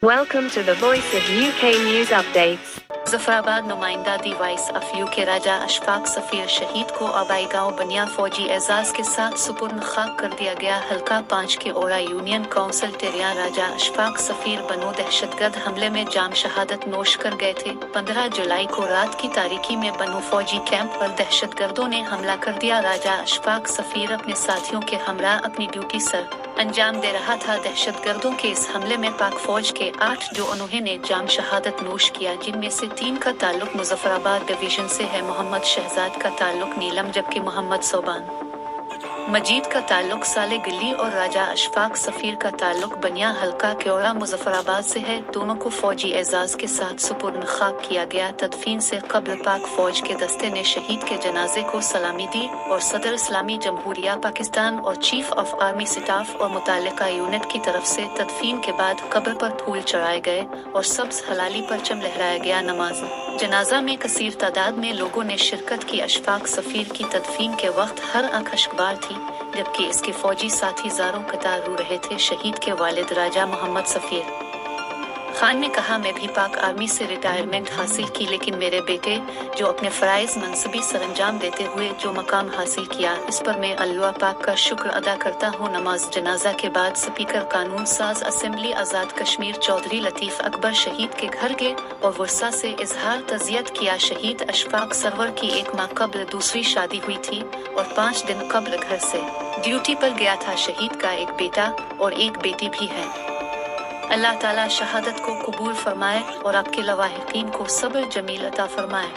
Welcome to the Voice of UK News Updates. Muzaffarabad नुमाइंदा दी voice of UK राजा अशफाक सफीर शहीद को आबाई गांव बनिया फौजी एजाज के साथ सुपुर्द खाक कर दिया गया। हल्का 5 के ओरा यूनियन काउंसिल टेरिया राजा अशफाक सफीर बनो दहशतगर्द हमले में जाम शहादत नोश कर गए थे। 15 जुलाई को रात की तारीकी में बनो फौजी कैंप पर दहशतगर्दों ने हमला कर दिया। राजा अशफाक सफीर अपने साथियों के हमरा अपनी ड्यूटी सर अंजाम दे रहा था। दहशतगर्दों के इस हमले में पाक फौज के 8 जवानों ने जाम शहादत नोश किया, जिनमें से 3 का ताल्लुक मुजफ्फराबाद डिवीजन से है। मोहम्मद शहजाद का ताल्लुक नीलम, जबकि मोहम्मद सोबान मजीद का ताल्लुक साले गिल्ली और राजा अशफाक सफीर का ताल्लुक बनिया हल्का क्योड़ा मुजफ्फराबाद से है। दोनों को फौजी एजाज के साथ सुपुर्द खाक किया गया। तदफीन से कब्ल पाक फौज के दस्ते ने शहीद के जनाजे को सलामी दी और सदर इस्लामी जमहूरिया पाकिस्तान और चीफ ऑफ आर्मी स्टाफ और मुताल्लिका यूनिट की तरफ से तदफीन के बाद कब्र पर फूल चढ़ाए गए और सब्ज हलाली परचम लहराया गया। नमाज जनाजा में कसीर तादाद में लोगों ने शिरकत की। अशफाक सफीर की तदफीन के वक्त हर आंख अश्कबार थी, जबकि इसके फौजी साथी ज़ारों कतार रो रहे थे। शहीद के वालिद राजा मोहम्मद सफीर खान ने कहा, मैं भी पाक आर्मी से रिटायरमेंट हासिल की, लेकिन मेरे बेटे जो अपने फ़राइज़ मनसबी सरंजाम देते हुए जो मकाम हासिल किया, इस पर मैं अल्लाह पाक का शुक्र अदा करता हूँ। नमाज जनाजा के बाद स्पीकर कानून साज असेंबली आज़ाद कश्मीर चौधरी लतीफ़ अकबर शहीद के घर गए और वर्षा से इजहार तज़ियत किया। शहीद अशफाक सरवर की 1 माह कबल दूसरी शादी हुई थी और 5 दिन कबल घर से ड्यूटी पर गया था। शहीद का एक बेटा और एक बेटी भी है। अल्लाह ताला शहादत को कबूल फरमाए और आपके लवाहिकीन को सब्र जमील अता फरमाए।